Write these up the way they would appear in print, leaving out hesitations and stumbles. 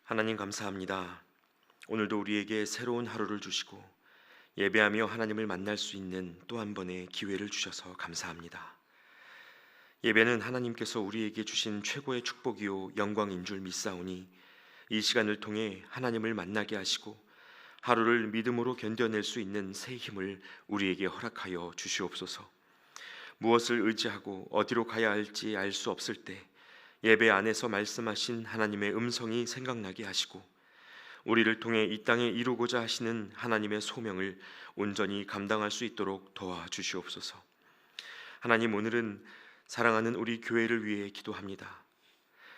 하나님 감사합니다. 오늘도 우리에게 새로운 하루를 주시고 예배하며 하나님을 만날 수 있는 또 한 번의 기회를 주셔서 감사합니다. 예배는 하나님께서 우리에게 주신 최고의 축복이요 영광인 줄 믿사오니 이 시간을 통해 하나님을 만나게 하시고 하루를 믿음으로 견뎌낼 수 있는 새 힘을 우리에게 허락하여 주시옵소서. 무엇을 의지하고 어디로 가야 할지 알 수 없을 때 예배 안에서 말씀하신 하나님의 음성이 생각나게 하시고 우리를 통해 이 땅에 이루고자 하시는 하나님의 소명을 온전히 감당할 수 있도록 도와주시옵소서. 하나님, 오늘은 사랑하는 우리 교회를 위해 기도합니다.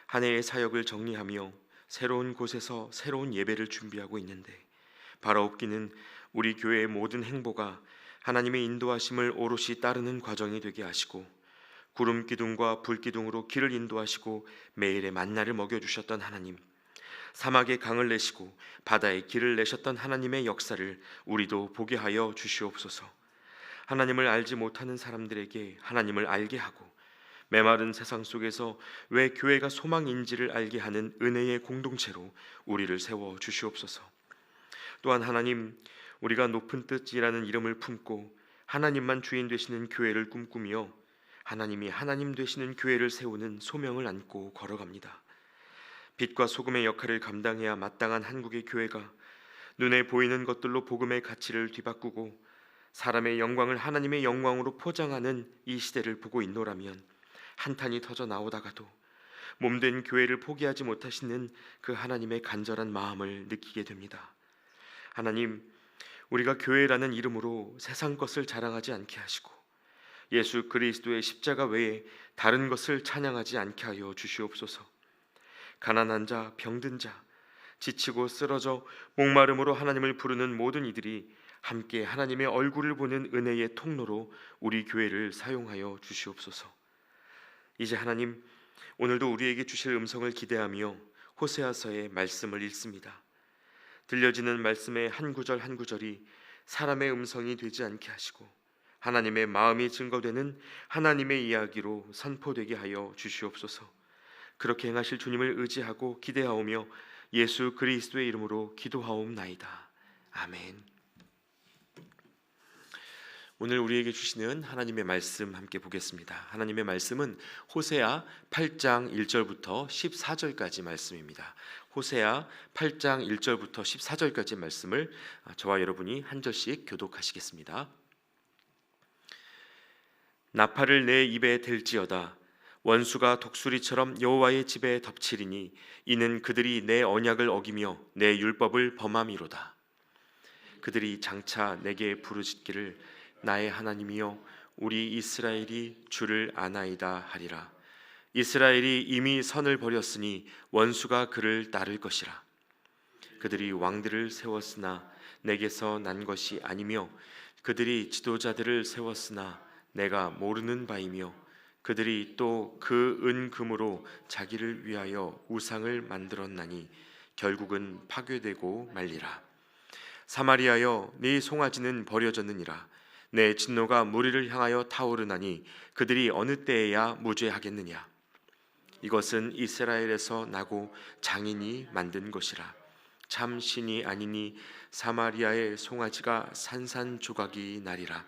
한 해의 사역을 정리하며 새로운 곳에서 새로운 예배를 준비하고 있는데 바라옵기는 우리 교회의 모든 행보가 하나님의 인도하심을 오롯이 따르는 과정이 되게 하시고 구름 기둥과 불 기둥으로 길을 인도하시고 매일의 만나를 먹여주셨던 하나님, 사막에 강을 내시고 바다에 길을 내셨던 하나님의 역사를 우리도 보게 하여 주시옵소서. 하나님을 알지 못하는 사람들에게 하나님을 알게 하고 메마른 세상 속에서 왜 교회가 소망인지를 알게 하는 은혜의 공동체로 우리를 세워 주시옵소서. 또한 하나님, 우리가 높은 뜻이라는 이름을 품고 하나님만 주인 되시는 교회를 꿈꾸며 하나님이 하나님 되시는 교회를 세우는 소명을 안고 걸어갑니다. 빛과 소금의 역할을 감당해야 마땅한 한국의 교회가 눈에 보이는 것들로 복음의 가치를 뒤바꾸고 사람의 영광을 하나님의 영광으로 포장하는 이 시대를 보고 있노라면 한탄이 터져 나오다가도 몸된 교회를 포기하지 못하시는 그 하나님의 간절한 마음을 느끼게 됩니다. 하나님, 우리가 교회라는 이름으로 세상 것을 자랑하지 않게 하시고 예수 그리스도의 십자가 외에 다른 것을 찬양하지 않게 하여 주시옵소서. 가난한 자, 병든 자, 지치고 쓰러져 목마름으로 하나님을 부르는 모든 이들이 함께 하나님의 얼굴을 보는 은혜의 통로로 우리 교회를 사용하여 주시옵소서. 이제 하나님, 오늘도 우리에게 주실 음성을 기대하며 호세아서의 말씀을 읽습니다. 들려지는 말씀의 한 구절 한 구절이 사람의 음성이 되지 않게 하시고 하나님의 마음이 증거되는 하나님의 이야기로 선포되게 하여 주시옵소서. 그렇게 행하실 주님을 의지하고 기대하오며 예수 그리스도의 이름으로 기도하옵나이다. 아멘. 오늘 우리에게 주시는 하나님의 말씀 함께 보겠습니다. 하나님의 말씀은 호세아 8장 1절부터 14절까지 말씀입니다. 호세아 8장 1절부터 14절까지 말씀을 저와 여러분이 한 절씩 교독하시겠습니다. 나팔을 내 입에 댈지어다. 원수가 독수리처럼 여호와의 집에 덮치리니 이는 그들이 내 언약을 어기며 내 율법을 범함이로다. 그들이 장차 내게 부르짖기를 나의 하나님이여 우리 이스라엘이 주를 아나이다 하리라. 이스라엘이 이미 선을 버렸으니 원수가 그를 따를 것이라. 그들이 왕들을 세웠으나 내게서 난 것이 아니며 그들이 지도자들을 세웠으나 내가 모르는 바이며 그들이 또 그 은금으로 자기를 위하여 우상을 만들었나니 결국은 파괴되고 말리라. 사마리아여 네 송아지는 버려졌느니라. 내 진노가 무리를 향하여 타오르나니 그들이 어느 때에야 무죄하겠느냐. 이것은 이스라엘에서 나고 장인이 만든 것이라. 참 신이 아니니 사마리아의 송아지가 산산조각이 나리라.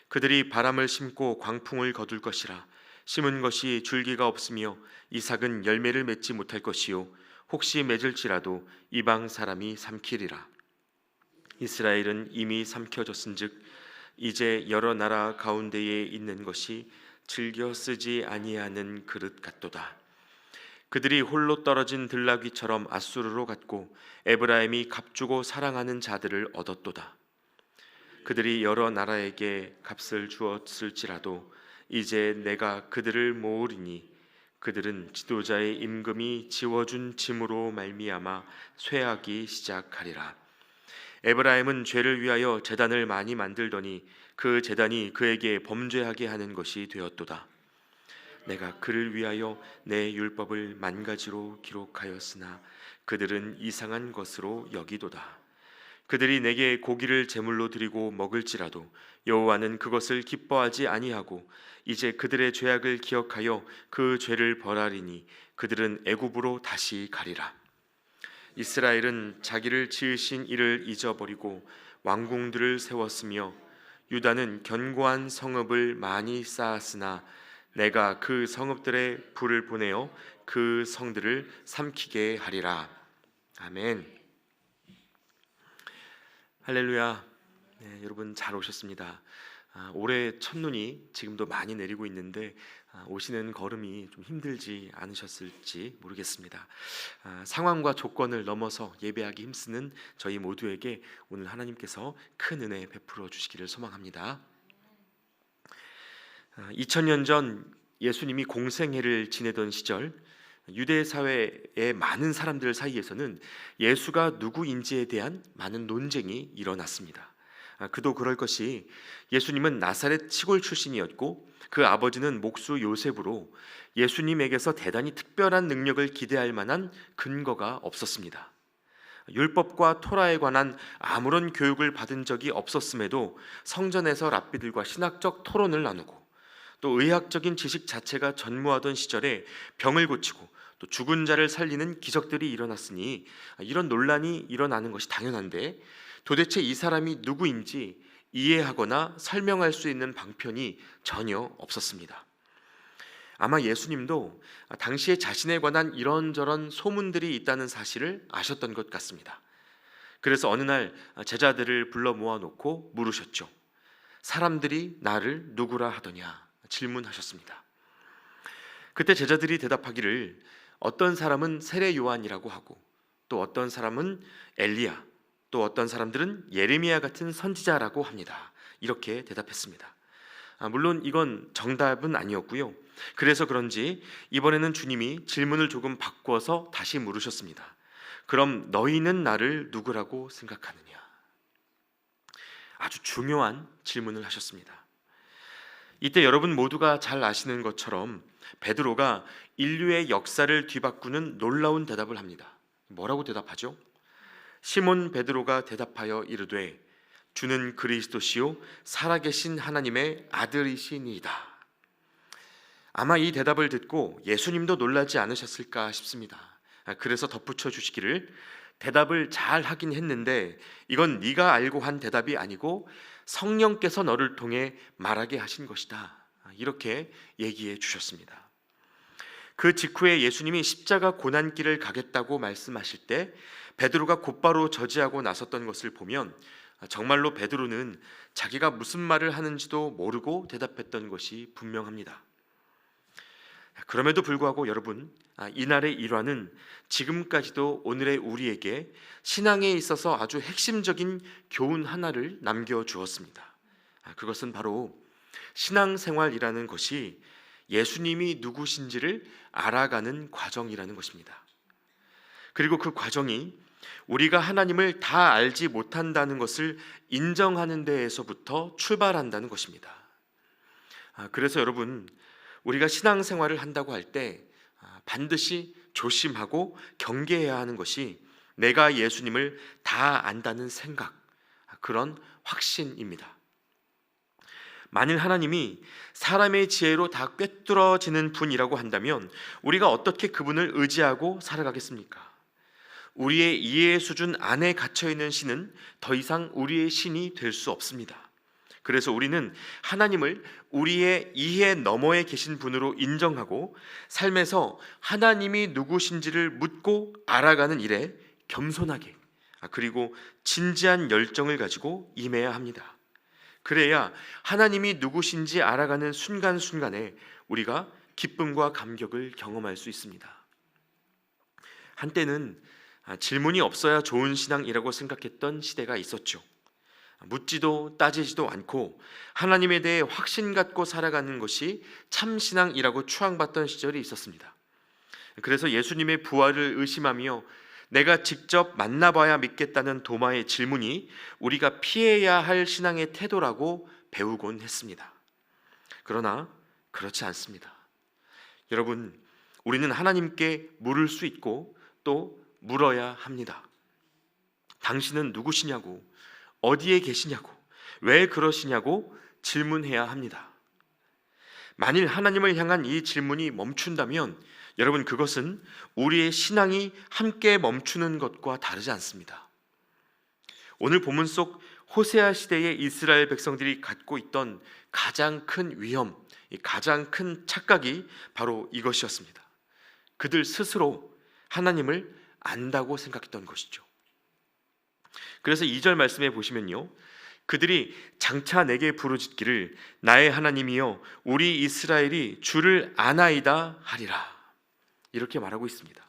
그들이 바람을 심고 광풍을 거둘 것이라. 심은 것이 줄기가 없으며 이삭은 열매를 맺지 못할 것이요 혹시 맺을지라도 이방 사람이 삼키리라. 이스라엘은 이미 삼켜졌은즉 이제 여러 나라 가운데에 있는 것이 즐겨 쓰지 아니하는 그릇 같도다. 그들이 홀로 떨어진 들나귀처럼 아수르로 갔고 에브라임이 값주고 사랑하는 자들을 얻었도다. 그들이 여러 나라에게 값을 주었을지라도 이제 내가 그들을 모으리니 그들은 지도자의 임금이 지워준 짐으로 말미암아 쇠하기 시작하리라. 에브라임은 죄를 위하여 제단을 많이 만들더니 그 제단이 그에게 범죄하게 하는 것이 되었도다. 내가 그를 위하여 내 율법을 만가지로 기록하였으나 그들은 이상한 것으로 여기도다. 그들이 내게 고기를 제물로 드리고 먹을지라도 여호와는 그것을 기뻐하지 아니하고 이제 그들의 죄악을 기억하여 그 죄를 벌하리니 그들은 애굽으로 다시 가리라. 이스라엘은 자기를 지으신 이를 잊어버리고 왕궁들을 세웠으며 유다는 견고한 성읍을 많이 쌓았으나 내가 그 성읍들에 불을 보내어 그 성들을 삼키게 하리라. 아멘. 할렐루야. 네, 여러분 잘 오셨습니다. 올해 첫눈이 지금도 많이 내리고 있는데 오시는 걸음이 좀 힘들지 않으셨을지 모르겠습니다. 상황과 조건을 넘어서 예배하기 힘쓰는 저희 모두에게 오늘 하나님께서 큰 은혜 베풀어 주시기를 소망합니다. 2000년 전 예수님이 공생애를 지내던 시절 유대 사회의 많은 사람들 사이에서는 예수가 누구인지에 대한 많은 논쟁이 일어났습니다. 그도 그럴 것이 예수님은 나사렛 시골 출신이었고 그 아버지는 목수 요셉으로 예수님에게서 대단히 특별한 능력을 기대할 만한 근거가 없었습니다. 율법과 토라에 관한 아무런 교육을 받은 적이 없었음에도 성전에서 랍비들과 신학적 토론을 나누고 또 의학적인 지식 자체가 전무하던 시절에 병을 고치고 또 죽은 자를 살리는 기적들이 일어났으니 이런 논란이 일어나는 것이 당연한데 도대체 이 사람이 누구인지 이해하거나 설명할 수 있는 방편이 전혀 없었습니다. 아마 예수님도 당시에 자신에 관한 이런저런 소문들이 있다는 사실을 아셨던 것 같습니다. 그래서 어느 날 제자들을 불러 모아놓고 물으셨죠. 사람들이 나를 누구라 하더냐 질문하셨습니다. 그때 제자들이 대답하기를 어떤 사람은 세례 요한이라고 하고 또 어떤 사람은 엘리야, 또 어떤 사람들은 예레미야 같은 선지자라고 합니다. 이렇게 대답했습니다. 물론 이건 정답은 아니었고요. 그래서 그런지 이번에는 주님이 질문을 조금 바꿔서 다시 물으셨습니다. 그럼 너희는 나를 누구라고 생각하느냐? 아주 중요한 질문을 하셨습니다. 이때 여러분 모두가 잘 아시는 것처럼 베드로가 인류의 역사를 뒤바꾸는 놀라운 대답을 합니다. 뭐라고 대답하죠? 시몬 베드로가 대답하여 이르되 주는 그리스도시요 살아계신 하나님의 아들이시니이다. 아마 이 대답을 듣고 예수님도 놀라지 않으셨을까 싶습니다. 그래서 덧붙여 주시기를 대답을 잘 하긴 했는데 이건 네가 알고 한 대답이 아니고 성령께서 너를 통해 말하게 하신 것이다. 이렇게 얘기해 주셨습니다. 그 직후에 예수님이 십자가 고난길을 가겠다고 말씀하실 때 베드로가 곧바로 저지하고 나섰던 것을 보면 정말로 베드로는 자기가 무슨 말을 하는지도 모르고 대답했던 것이 분명합니다. 그럼에도 불구하고 여러분, 이날의 일화는 지금까지도 오늘의 우리에게 신앙에 있어서 아주 핵심적인 교훈 하나를 남겨주었습니다. 그것은 바로 신앙생활이라는 것이 예수님이 누구신지를 알아가는 과정이라는 것입니다. 그리고 그 과정이 우리가 하나님을 다 알지 못한다는 것을 인정하는 데에서부터 출발한다는 것입니다. 그래서 여러분, 우리가 신앙생활을 한다고 할 때 반드시 조심하고 경계해야 하는 것이 내가 예수님을 다 안다는 생각, 그런 확신입니다. 만일 하나님이 사람의 지혜로 다 꿰뚫어지는 분이라고 한다면 우리가 어떻게 그분을 의지하고 살아가겠습니까? 우리의 이해 수준 안에 갇혀있는 신은 더 이상 우리의 신이 될 수 없습니다. 그래서 우리는 하나님을 우리의 이해 너머에 계신 분으로 인정하고 삶에서 하나님이 누구신지를 묻고 알아가는 일에 겸손하게 그리고 진지한 열정을 가지고 임해야 합니다. 그래야 하나님이 누구신지 알아가는 순간순간에 우리가 기쁨과 감격을 경험할 수 있습니다. 한때는 질문이 없어야 좋은 신앙이라고 생각했던 시대가 있었죠. 묻지도 따지지도 않고 하나님에 대해 확신 갖고 살아가는 것이 참 신앙이라고 추앙받던 시절이 있었습니다. 그래서 예수님의 부활을 의심하며 내가 직접 만나봐야 믿겠다는 도마의 질문이 우리가 피해야 할 신앙의 태도라고 배우곤 했습니다. 그러나 그렇지 않습니다. 여러분, 우리는 하나님께 물을 수 있고 또 물어야 합니다. 당신은 누구시냐고 어디에 계시냐고, 왜 그러시냐고 질문해야 합니다. 만일 하나님을 향한 이 질문이 멈춘다면 여러분, 그것은 우리의 신앙이 함께 멈추는 것과 다르지 않습니다. 오늘 본문 속 호세아 시대의 이스라엘 백성들이 갖고 있던 가장 큰 위험, 가장 큰 착각이 바로 이것이었습니다. 그들 스스로 하나님을 안다고 생각했던 것이죠. 그래서 2절 말씀에 보시면요, 그들이 장차 내게 부르짖기를 나의 하나님이여 우리 이스라엘이 주를 아나이다 하리라, 이렇게 말하고 있습니다.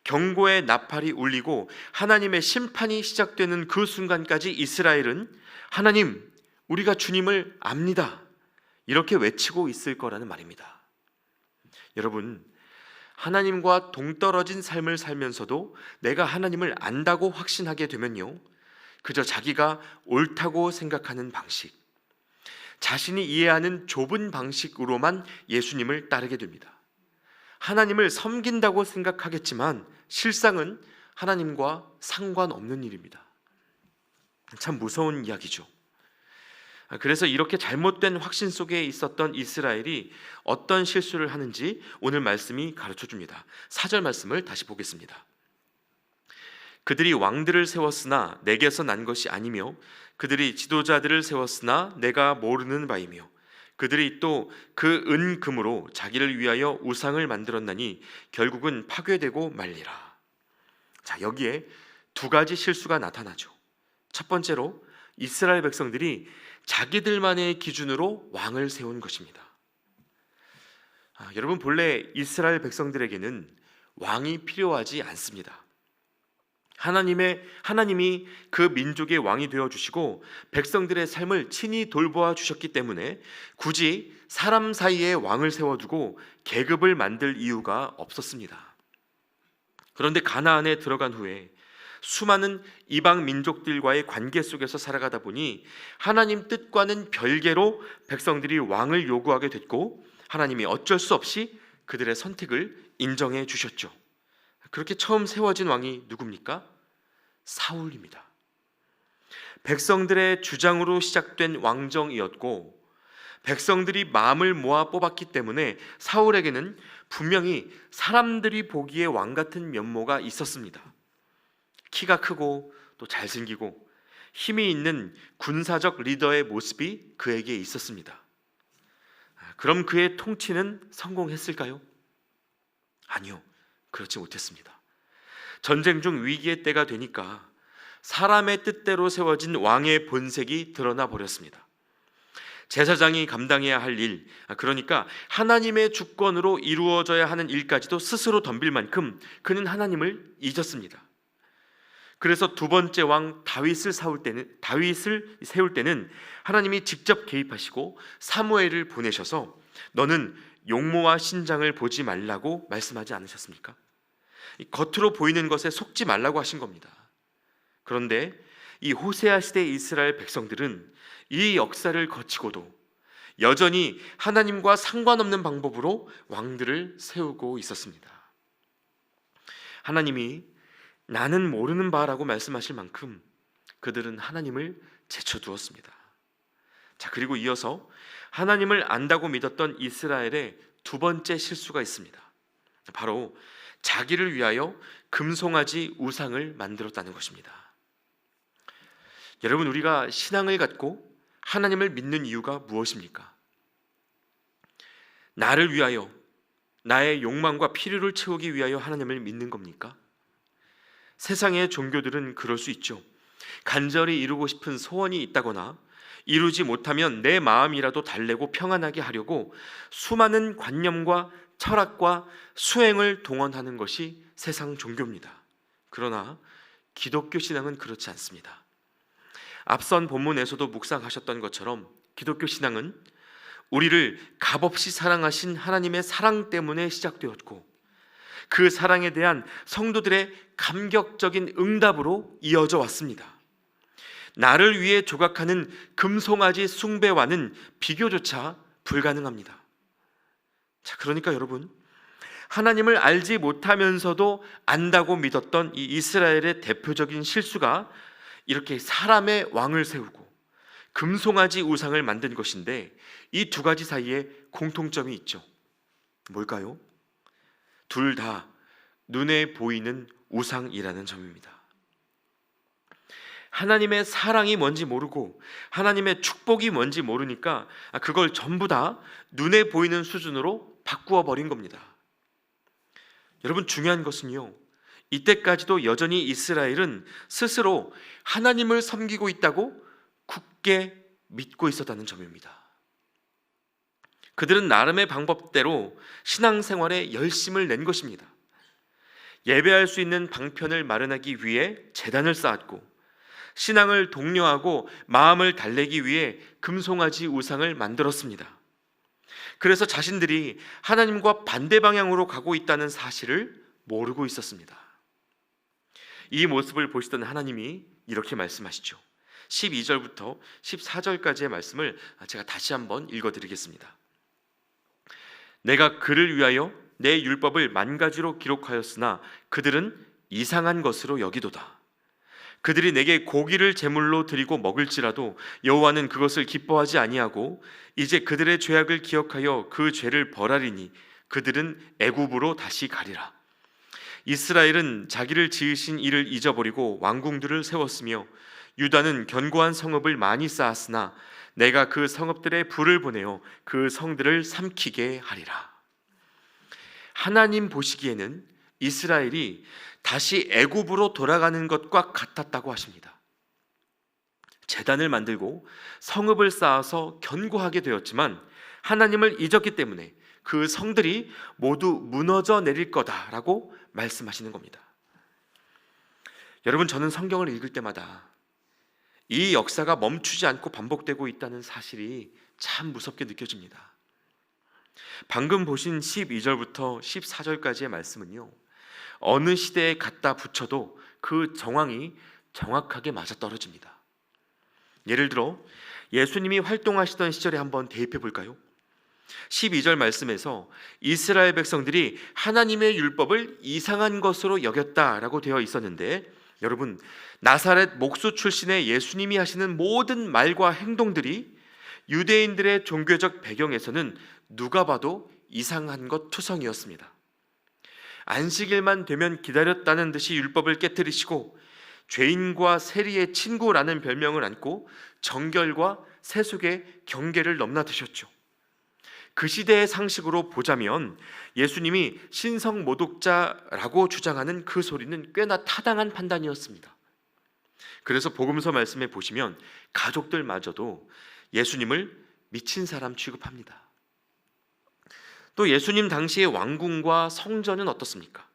경고의 나팔이 울리고 하나님의 심판이 시작되는 그 순간까지 이스라엘은 하나님, 우리가 주님을 압니다, 이렇게 외치고 있을 거라는 말입니다. 여러분, 하나님과 동떨어진 삶을 살면서도 내가 하나님을 안다고 확신하게 되면요, 그저 자기가 옳다고 생각하는 방식, 자신이 이해하는 좁은 방식으로만 예수님을 따르게 됩니다. 하나님을 섬긴다고 생각하겠지만 실상은 하나님과 상관없는 일입니다. 참 무서운 이야기죠. 그래서 이렇게 잘못된 확신 속에 있었던 이스라엘이 어떤 실수를 하는지 오늘 말씀이 가르쳐 줍니다. 4절 말씀을 다시 보겠습니다. 그들이 왕들을 세웠으나 내게서 난 것이 아니며 그들이 지도자들을 세웠으나 내가 모르는 바이며 그들이 또 그 은금으로 자기를 위하여 우상을 만들었나니 결국은 파괴되고 말리라. 자, 여기에 두 가지 실수가 나타나죠. 첫 번째로 이스라엘 백성들이 자기들만의 기준으로 왕을 세운 것입니다. 여러분, 본래 이스라엘 백성들에게는 왕이 필요하지 않습니다. 하나님이 그 민족의 왕이 되어 주시고 백성들의 삶을 친히 돌보아 주셨기 때문에 굳이 사람 사이에 왕을 세워두고 계급을 만들 이유가 없었습니다. 그런데 가나안에 들어간 후에 수많은 이방 민족들과의 관계 속에서 살아가다 보니 하나님 뜻과는 별개로 백성들이 왕을 요구하게 됐고 하나님이 어쩔 수 없이 그들의 선택을 인정해 주셨죠. 그렇게 처음 세워진 왕이 누굽니까? 사울입니다. 백성들의 주장으로 시작된 왕정이었고 백성들이 마음을 모아 뽑았기 때문에 사울에게는 분명히 사람들이 보기에 왕 같은 면모가 있었습니다. 키가 크고 또 잘생기고 힘이 있는 군사적 리더의 모습이 그에게 있었습니다. 그럼 그의 통치는 성공했을까요? 아니요, 그렇지 못했습니다. 전쟁 중 위기의 때가 되니까 사람의 뜻대로 세워진 왕의 본색이 드러나 버렸습니다. 제사장이 감당해야 할 일, 그러니까 하나님의 주권으로 이루어져야 하는 일까지도 스스로 덤빌 만큼 그는 하나님을 잊었습니다. 그래서 두 번째 왕 다윗을 세울 때는 하나님이 직접 개입하시고 사무엘을 보내셔서 너는 용모와 신장을 보지 말라고 말씀하지 않으셨습니까? 겉으로 보이는 것에 속지 말라고 하신 겁니다. 그런데 이 호세아 시대 이스라엘 백성들은 이 역사를 거치고도 여전히 하나님과 상관없는 방법으로 왕들을 세우고 있었습니다. 하나님이 나는 모르는 바라고 말씀하실 만큼 그들은 하나님을 제쳐두었습니다. 자, 그리고 이어서 하나님을 안다고 믿었던 이스라엘의 두 번째 실수가 있습니다. 바로 자기를 위하여 금송아지 우상을 만들었다는 것입니다. 여러분, 우리가 신앙을 갖고 하나님을 믿는 이유가 무엇입니까? 나를 위하여, 나의 욕망과 필요를 채우기 위하여 하나님을 믿는 겁니까? 세상의 종교들은 그럴 수 있죠. 간절히 이루고 싶은 소원이 있다거나 이루지 못하면 내 마음이라도 달래고 평안하게 하려고 수많은 관념과 철학과 수행을 동원하는 것이 세상 종교입니다. 그러나 기독교 신앙은 그렇지 않습니다. 앞선 본문에서도 묵상하셨던 것처럼 기독교 신앙은 우리를 값없이 사랑하신 하나님의 사랑 때문에 시작되었고 그 사랑에 대한 성도들의 감격적인 응답으로 이어져 왔습니다. 나를 위해 조각하는 금송아지 숭배와는 비교조차 불가능합니다. 자, 그러니까 여러분, 하나님을 알지 못하면서도 안다고 믿었던 이 이스라엘의 대표적인 실수가 이렇게 사람의 왕을 세우고 금송아지 우상을 만든 것인데, 이 두 가지 사이에 공통점이 있죠. 뭘까요? 둘 다 눈에 보이는 우상이라는 점입니다. 하나님의 사랑이 뭔지 모르고 하나님의 축복이 뭔지 모르니까 그걸 전부 다 눈에 보이는 수준으로 바꾸어 버린 겁니다. 여러분, 중요한 것은요, 이때까지도 여전히 이스라엘은 스스로 하나님을 섬기고 있다고 굳게 믿고 있었다는 점입니다. 그들은 나름의 방법대로 신앙생활에 열심을 낸 것입니다. 예배할 수 있는 방편을 마련하기 위해 제단을 쌓았고, 신앙을 독려하고 마음을 달래기 위해 금송아지 우상을 만들었습니다. 그래서 자신들이 하나님과 반대 방향으로 가고 있다는 사실을 모르고 있었습니다. 이 모습을 보시던 하나님이 이렇게 말씀하시죠. 12절부터 14절까지의 말씀을 제가 다시 한번 읽어드리겠습니다. 내가 그를 위하여 내 율법을 만가지로 기록하였으나 그들은 이상한 것으로 여기도다. 그들이 내게 고기를 제물로 드리고 먹을지라도 여호와는 그것을 기뻐하지 아니하고 이제 그들의 죄악을 기억하여 그 죄를 벌하리니 그들은 애굽으로 다시 가리라. 이스라엘은 자기를 지으신 이를 잊어버리고 왕궁들을 세웠으며 유다는 견고한 성읍을 많이 쌓았으나 내가 그 성읍들에 불을 보내어 그 성들을 삼키게 하리라. 하나님 보시기에는 이스라엘이 다시 애굽으로 돌아가는 것과 같았다고 하십니다. 제단을 만들고 성읍을 쌓아서 견고하게 되었지만 하나님을 잊었기 때문에 그 성들이 모두 무너져 내릴 거다라고 말씀하시는 겁니다. 여러분, 저는 성경을 읽을 때마다 이 역사가 멈추지 않고 반복되고 있다는 사실이 참 무섭게 느껴집니다. 방금 보신 12절부터 14절까지의 말씀은요, 어느 시대에 갖다 붙여도 그 정황이 정확하게 맞아떨어집니다. 예를 들어 예수님이 활동하시던 시절에 한번 대입해 볼까요? 12절 말씀에서 이스라엘 백성들이 하나님의 율법을 이상한 것으로 여겼다라고 되어 있었는데, 여러분, 나사렛 목수 출신의 예수님이 하시는 모든 말과 행동들이 유대인들의 종교적 배경에서는 누가 봐도 이상한 것 투성이었습니다. 안식일만 되면 기다렸다는 듯이 율법을 깨뜨리시고 죄인과 세리의 친구라는 별명을 안고 정결과 세속의 경계를 넘나드셨죠. 그 시대의 상식으로 보자면 예수님이 신성 모독자라고 주장하는 그 소리는 꽤나 타당한 판단이었습니다. 그래서 복음서 말씀에 보시면 가족들마저도 예수님을 미친 사람 취급합니다. 또 예수님 당시의 왕궁과 성전은 어떻습니까?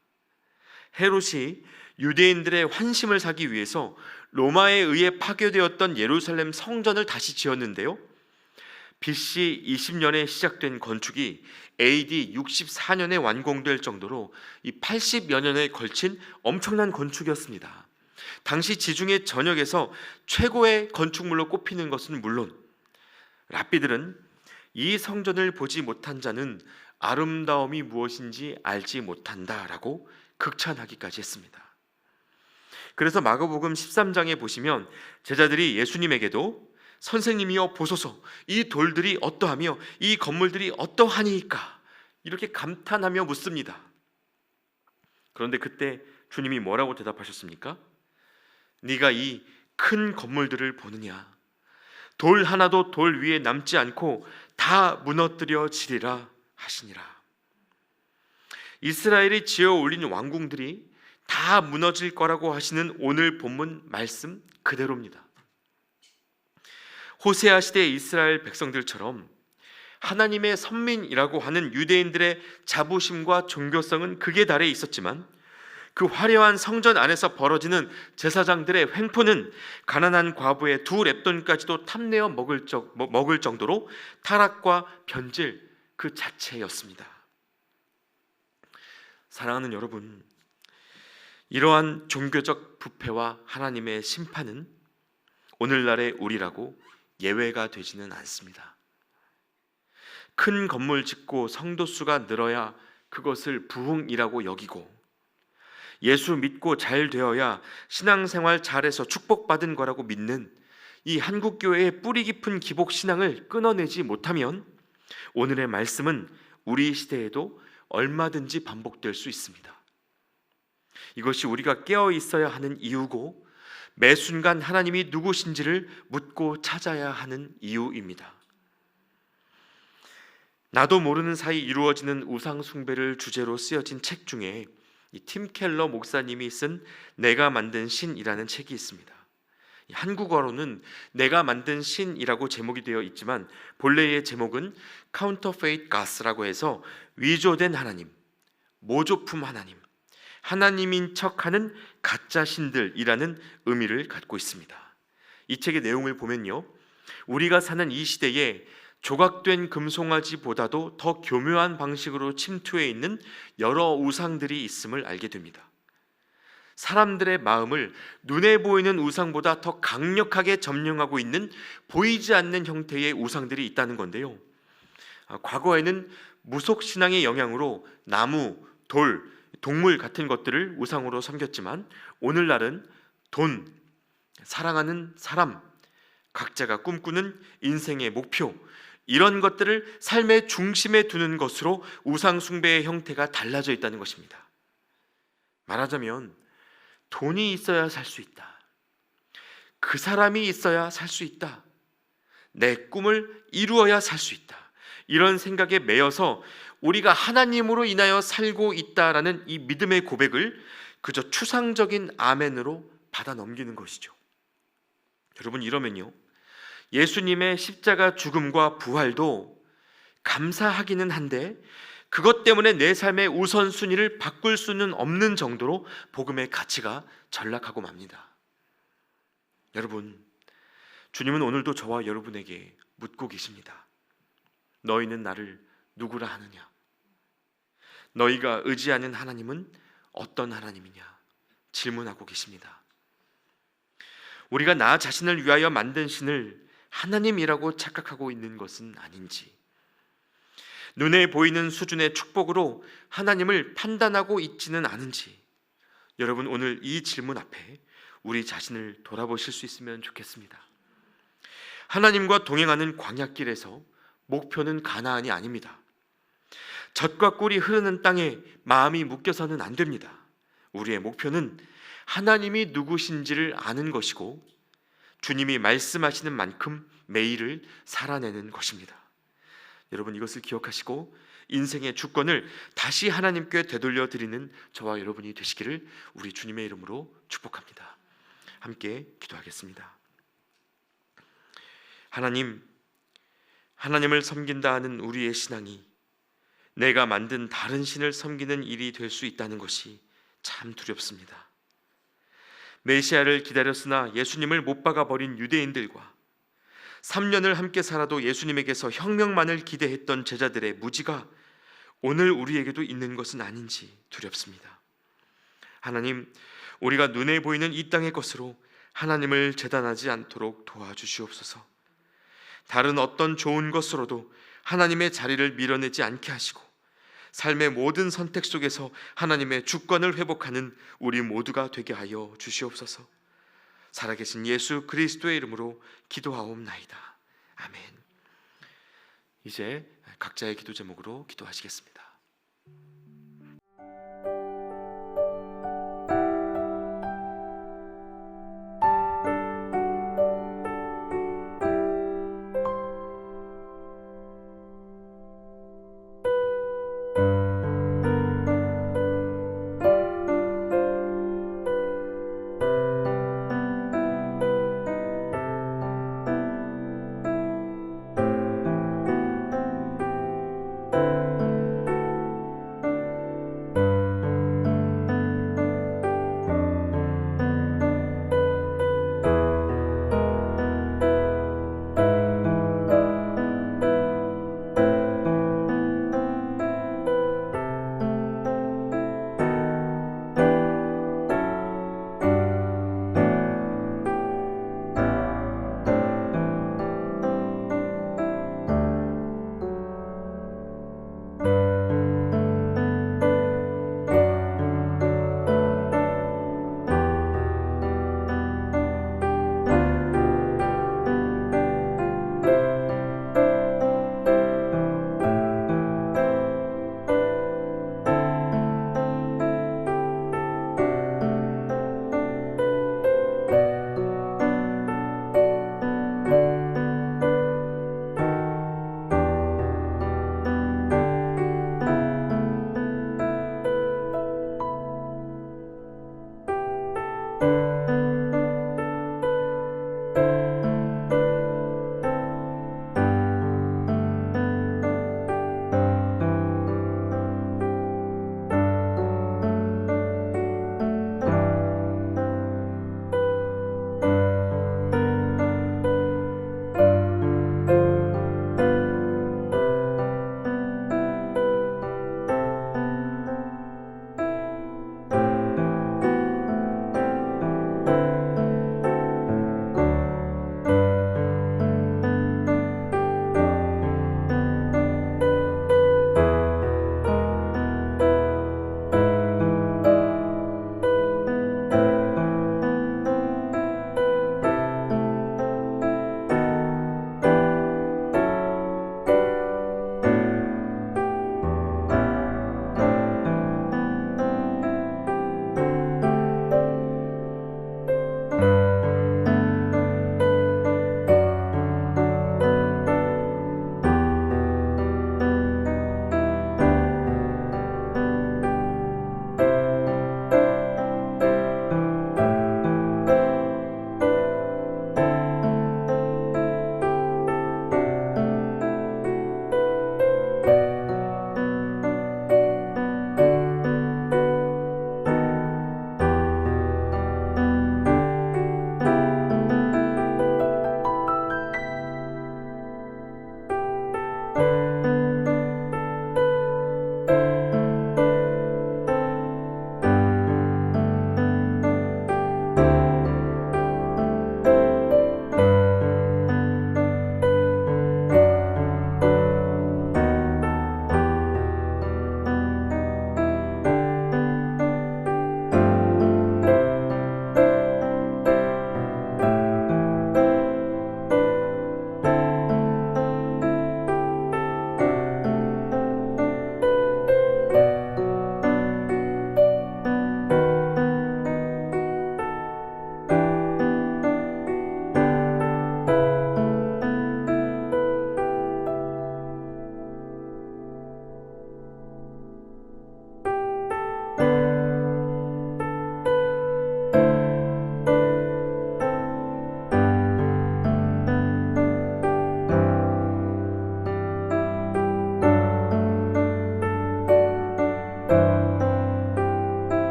헤롯이 유대인들의 환심을 사기 위해서 로마에 의해 파괴되었던 예루살렘 성전을 다시 지었는데요, BC 20년에 시작된 건축이 AD 64년에 완공될 정도로 이 80여 년에 걸친 엄청난 건축이었습니다. 당시 지중해 전역에서 최고의 건축물로 꼽히는 것은 물론 랍비들은 이 성전을 보지 못한 자는 아름다움이 무엇인지 알지 못한다라고 극찬하기까지 했습니다. 그래서 마가복음 13장에 보시면 제자들이 예수님에게도 선생님이여 보소서, 이 돌들이 어떠하며 이 건물들이 어떠하니까 이렇게 감탄하며 묻습니다. 그런데 그때 주님이 뭐라고 대답하셨습니까? 네가 이 큰 건물들을 보느냐? 돌 하나도 돌 위에 남지 않고 다 무너뜨려지리라 하시니라. 이스라엘이 지어 올린 왕궁들이 다 무너질 거라고 하시는 오늘 본문 말씀 그대로입니다. 호세아 시대의 이스라엘 백성들처럼 하나님의 선민이라고 하는 유대인들의 자부심과 종교성은 극에 달해 있었지만 그 화려한 성전 안에서 벌어지는 제사장들의 횡포는 가난한 과부의 두 렙돈까지도 탐내어 먹을 정도로 타락과 변질 그 자체였습니다. 사랑하는 여러분, 이러한 종교적 부패와 하나님의 심판은 오늘날의 우리라고 예외가 되지는 않습니다. 큰 건물 짓고 성도 수가 늘어야 그것을 부흥이라고 여기고 예수 믿고 잘 되어야 신앙생활 잘해서 축복받은 거라고 믿는 이 한국교회의 뿌리 깊은 기복 신앙을 끊어내지 못하면 오늘의 말씀은 우리 시대에도 얼마든지 반복될 수 있습니다. 이것이 우리가 깨어 있어야 하는 이유고 매 순간 하나님이 누구신지를 묻고 찾아야 하는 이유입니다. 나도 모르는 사이 이루어지는 우상 숭배를 주제로 쓰여진 책 중에 이 팀 켈러 목사님이 쓴 내가 만든 신이라는 책이 있습니다. 한국어로는 내가 만든 신이라고 제목이 되어 있지만 본래의 제목은 Counterfeit Gods라고 해서 위조된 하나님, 모조품 하나님, 하나님인 척하는 가짜 신들이라는 의미를 갖고 있습니다. 이 책의 내용을 보면요, 우리가 사는 이 시대에 조각된 금송아지보다도 더 교묘한 방식으로 침투해 있는 여러 우상들이 있음을 알게 됩니다. 사람들의 마음을 눈에 보이는 우상보다 더 강력하게 점령하고 있는 보이지 않는 형태의 우상들이 있다는 건데요. 과거에는 무속신앙의 영향으로 나무, 돌, 동물 같은 것들을 우상으로 섬겼지만 오늘날은 돈, 사랑하는 사람, 각자가 꿈꾸는 인생의 목표, 이런 것들을 삶의 중심에 두는 것으로 우상 숭배의 형태가 달라져 있다는 것입니다. 말하자면 돈이 있어야 살 수 있다. 그 사람이 있어야 살 수 있다. 내 꿈을 이루어야 살 수 있다. 이런 생각에 매여서 우리가 하나님으로 인하여 살고 있다라는 이 믿음의 고백을 그저 추상적인 아멘으로 받아 넘기는 것이죠. 여러분, 이러면요, 예수님의 십자가 죽음과 부활도 감사하기는 한데 그것 때문에 내 삶의 우선순위를 바꿀 수는 없는 정도로 복음의 가치가 전락하고 맙니다. 여러분, 주님은 오늘도 저와 여러분에게 묻고 계십니다. 너희는 나를 누구라 하느냐? 너희가 의지하는 하나님은 어떤 하나님이냐? 질문하고 계십니다. 우리가 나 자신을 위하여 만든 신을 하나님이라고 착각하고 있는 것은 아닌지, 눈에 보이는 수준의 축복으로 하나님을 판단하고 있지는 않은지, 여러분, 오늘 이 질문 앞에 우리 자신을 돌아보실 수 있으면 좋겠습니다. 하나님과 동행하는 광야길에서 목표는 가나안이 아닙니다. 젖과 꿀이 흐르는 땅에 마음이 묶여서는 안 됩니다. 우리의 목표는 하나님이 누구신지를 아는 것이고 주님이 말씀하시는 만큼 매일을 살아내는 것입니다. 여러분, 이것을 기억하시고 인생의 주권을 다시 하나님께 되돌려 드리는 저와 여러분이 되시기를 우리 주님의 이름으로 축복합니다. 함께 기도하겠습니다. 하나님을 섬긴다 하는 우리의 신앙이 내가 만든 다른 신을 섬기는 일이 될 수 있다는 것이 참 두렵습니다. 메시아를 기다렸으나 예수님을 못 박아 버린 유대인들과 3년을 함께 살아도 예수님에게서 혁명만을 기대했던 제자들의 무지가 오늘 우리에게도 있는 것은 아닌지 두렵습니다. 하나님, 우리가 눈에 보이는 이 땅의 것으로 하나님을 재단하지 않도록 도와주시옵소서. 다른 어떤 좋은 것으로도 하나님의 자리를 밀어내지 않게 하시고 삶의 모든 선택 속에서 하나님의 주권을 회복하는 우리 모두가 되게 하여 주시옵소서. 살아계신 예수 그리스도의 이름으로 기도하옵나이다. 아멘. 이제 각자의 기도 제목으로 기도하시겠습니다.